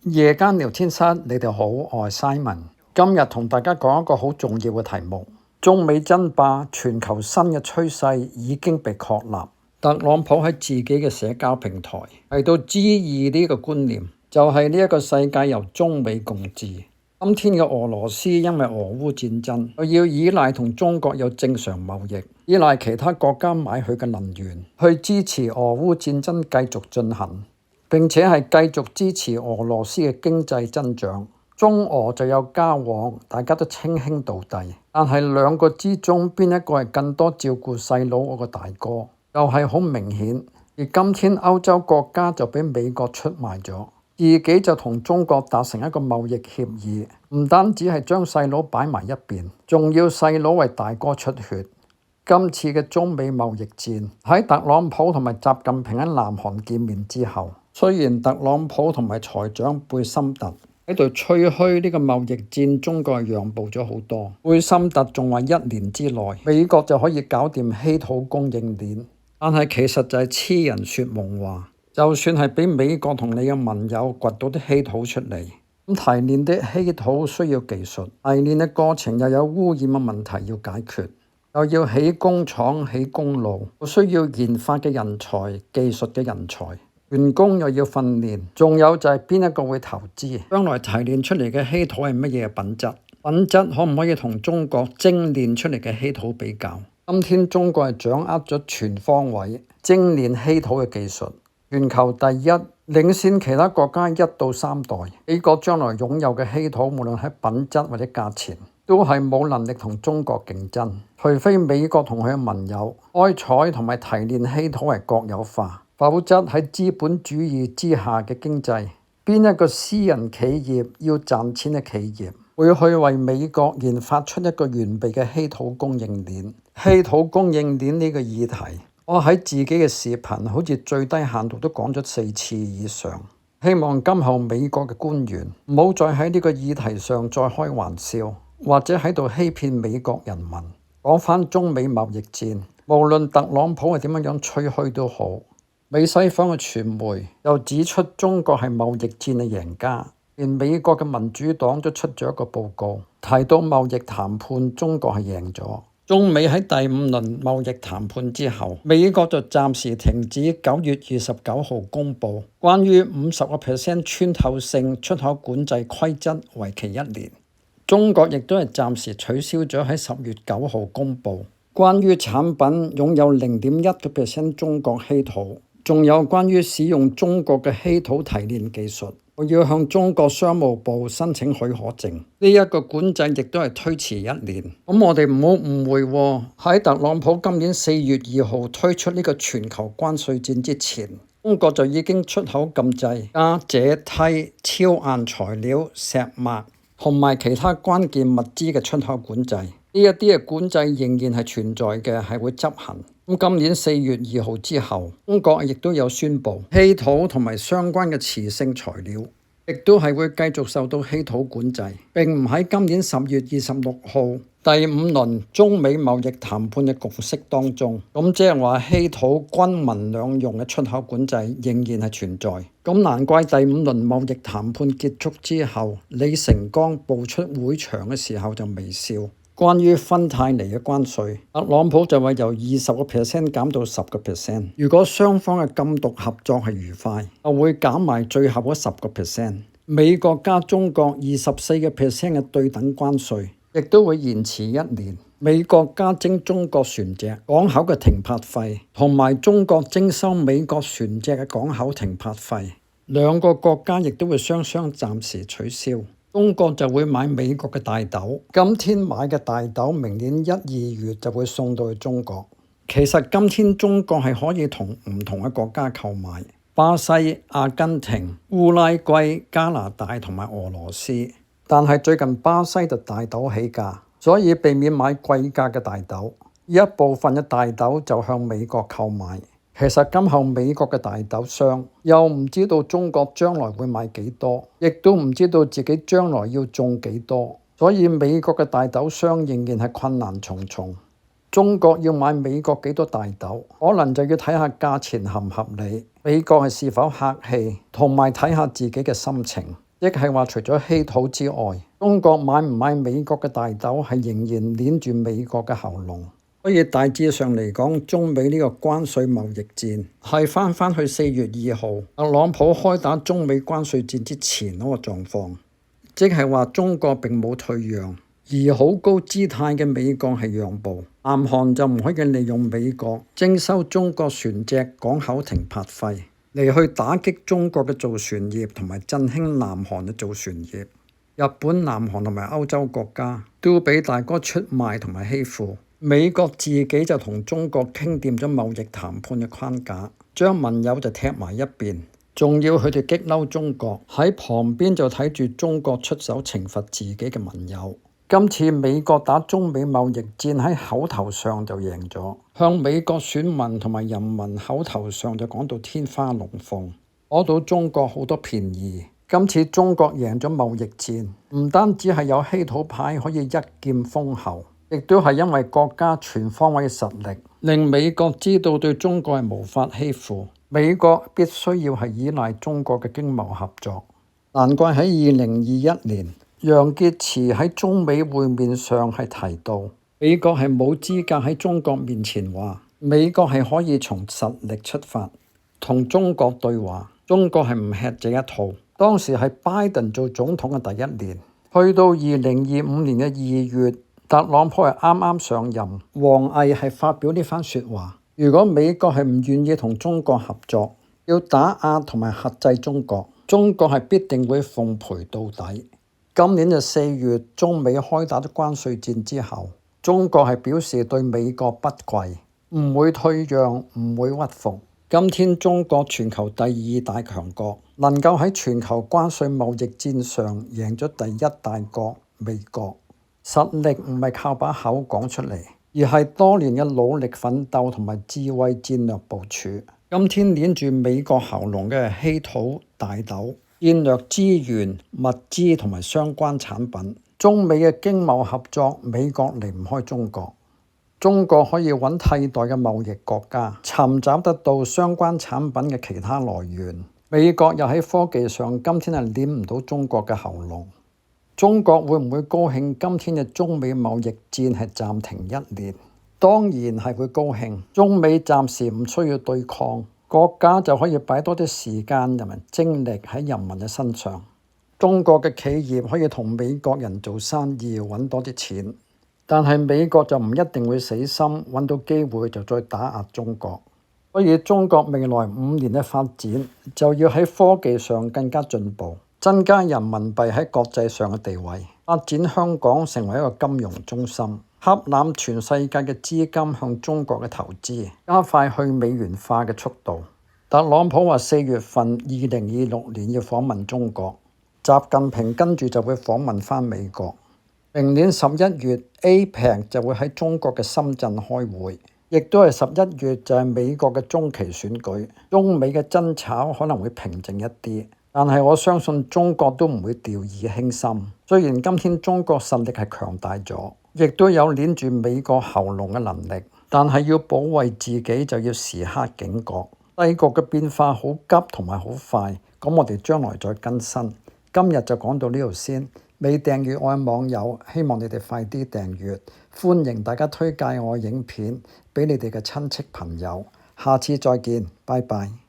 夜間聊天室，你哋好，我係 Simon。今日同大家講一個好重要嘅題目：中美爭霸，全球新嘅趨勢已經被確立。特朗普喺自己嘅社交平台提到 G2呢個觀念，就係呢一個世界由中美共治。今天嘅俄羅斯因為俄烏戰爭，佢要依賴同中國有正常貿易，依賴其他國家買佢嘅能源，去支持俄烏戰爭繼續進行。並且係繼續支持俄羅斯嘅經濟增長，中俄就有交往，大家都稱兄道弟。但係兩個之中，邊一個係更多照顧細佬嗰個大哥，又係好明顯。而今天歐洲國家就俾美國出賣咗，自己就同中國達成一個貿易協議，唔單止係將細佬擺埋一邊，仲要細佬為大哥出血。今次嘅中美貿易戰喺特朗普同埋習近平喺南韓見面之後，雖然特朗普同埋財長貝森特喺度吹噓呢個貿易戰中國讓步咗好多，貝森特仲話1年之內美國就可以搞掂稀土供應鏈，但係其實就係痴人說夢話。就算係俾美國同你嘅盟友掘到啲稀土出嚟，咁提煉啲稀土需要技術，提煉嘅過程又有污染嘅問題要解決，又要起工廠、起公路，需要研發嘅人才、技術嘅人才，員工又要訓練，仲有就係邊一個會投資？將來提煉出嚟嘅稀土係乜嘢品質？品質可唔可以同中國精煉出嚟嘅稀土比較？今天中國係掌握咗全方位精煉稀土嘅技術，全球第一，領先其他國家1到3代。美國將來擁有嘅稀土，無論喺品質或者價錢，都係冇能力同中國競爭，除非美國同佢嘅盟友開採同埋提煉稀土係國有化，否則喺資本主義之下嘅經濟，邊一個私人企業要賺錢嘅企業會去為美國研發出一個完備嘅稀土供應鏈？稀土供應鏈呢個議題，我喺自己嘅視頻好似最低限度都講咗4次以上。希望今後美國嘅官員唔好再喺呢個議題上再開玩笑，或者喺度欺騙美國人民。講返中美貿易戰，無論特朗普係點樣吹噓都好，美西方嘅傳媒又指出中國係貿易戰嘅贏家，連美國嘅民主黨都出咗一個報告，提到貿易談判中國係贏咗。中美喺第5輪貿易談判之後，美國就暫時停止9月29號公佈關於50% 穿透性出口管制規則，為期1年。中國亦都係暫時取消咗喺10月9號公佈關於產品擁有0.1% 中國稀土，仲有關於使用中國嘅稀土提煉技術，我要向中國商務部申請許可證。呢一個管制亦都係推遲1年。咁我哋唔好誤會喎，喺特朗普今年4月2號推出呢個全球關稅戰之前，中國就已經出口禁制鎵、鋅、超硬材料、石墨同埋其他關鍵物資嘅出口管制。呢一啲嘅管制仍然係存在嘅，係會執行。咁今年4月2號之後，中國亦都有宣布稀土同埋相關嘅磁性材料，亦都係會繼續受到稀土管制，並唔喺今年10月26號第5輪中美貿易談判嘅共識當中。咁即係話稀土軍民兩用嘅出口管制仍然係存在。咁難怪第5輪貿易談判結束之後，李成鋼步出會場嘅時候就微笑。關於芬太尼嘅關稅，特朗普就話由20% 減到10%。如果雙方嘅禁毒合作係愉快，就會減埋最後嗰10%。美國加中國24% 嘅對等關稅，亦都會延遲1年。美國加徵中國船隻港口嘅停泊費，同埋中國徵收美國船隻嘅港口停泊費，兩個國家亦都會雙暫時取消。中國就會買美國嘅大豆，今天買嘅大豆，明年1、2月就會送到去中國。其實今天中國係可以同唔同嘅國家購買，巴西、阿根廷、烏拉圭、加拿大同埋俄羅斯。但係最近巴西就大豆起價，所以避免買貴價嘅大豆，一部分嘅大豆就向美國購買。其實今後美國嘅大豆商又唔知道中國將來會買幾多，亦都唔知道自己將來要種幾多，所以美國嘅大豆商仍然係困難重重。中國要買美國幾多大豆，可能就要睇下價錢合唔合理，美國係是否客氣，同埋睇下自己嘅心情。即係話除咗稀土之外，中國買唔買美國嘅大豆係仍然捏住美國嘅喉嚨。所以大致上嚟講，中美呢個關稅貿易戰係返去4月2號特朗普開打中美關稅戰之前嗰個狀況，即係話中國並冇退讓，而好高姿態嘅美國係讓步。南韓就唔可以利用美國徵收中國船隻港口停泊費嚟去打擊中國嘅造船業同埋振興南韓嘅造船業。日本、南韓同埋歐洲國家都俾大哥出賣同埋欺負，美國自己就同中國傾掂咗貿易談判嘅框架，將盟友就踢埋一邊，仲要佢哋激嬲中國，喺旁邊就睇住中國出手懲罰自己嘅盟友。今次美國打中美貿易戰喺口頭上就贏咗，向美國選民同埋人民口頭上就講到天花龍鳳，攞到中國好多便宜。今次中國贏咗貿易戰，唔單止係有稀土牌可以一劍封喉，亦都係因為國家全方位嘅實力，令美國知道對中國係無法欺負。美國必須要係依賴中國嘅經貿合作。難怪喺2021年，楊潔篪喺中美會面上係提到，美國係冇資格喺中國面前話美國係可以從實力出發同中國對話，中國係唔吃這一套。當時係拜登做總統嘅第一年，去到2025年嘅2月，特朗普係啱啱上任，王毅係發表呢番說話，如果美國係唔願意同中國合作，要打壓同埋克制中國，中國係必定會奉陪到底。今年嘅4月，中美開打咗關稅戰之後，中國係表示對美國不跪，唔會退讓，唔會屈服。今天中國全球第2大強國，能夠喺全球關稅貿易戰上贏咗第1大國美國，實力唔係靠把口講出嚟，而係多年嘅努力奮鬥同埋智慧戰略部署。今天捏住美國喉嚨嘅係稀土、大豆、戰略資源、物資同埋相關產品。中美嘅經貿合作，美國離唔開中國。中國可以揾替代嘅貿易國家，尋找得到相關產品嘅其他來源。美國又喺科技上，今天係捏唔到中國嘅喉嚨。中國會唔會高興今天嘅中美貿易戰係暫停1年？當然係會高興。中美暫時唔需要對抗，國家就可以擺多啲時間同埋精力喺人民嘅身上。中國嘅企業可以同美國人做生意，揾多啲錢。但係美國就唔一定會死心，揾到機會就再打壓中國。所以中國未來5年嘅發展就要喺科技上更加進步，增加人民幣喺國際上嘅地位，發展香港成為一個金融中心，吸攬全世界嘅資金向中國嘅投資，加快去美元化嘅速度。特朗普話4月份2026年要訪問中國，習近平跟住就會訪問返美國。明年11月 APEC 就會喺中國嘅深圳開會，亦都係11月就係美國嘅中期選舉，中美嘅爭吵可能會平靜一啲，但係我相信中國都唔會掉以輕心。雖然今天中國實力係強大咗，亦都有捏住美國喉嚨嘅能力，但係要保衛自己就要時刻警覺。帝國嘅變化好急同埋好快，咁我哋將來再更新。今日就講到呢度先。未訂閱我嘅網友，希望你哋快啲訂閱，歡迎大家推介我嘅影片俾你哋嘅親戚朋友。下次再見，拜拜。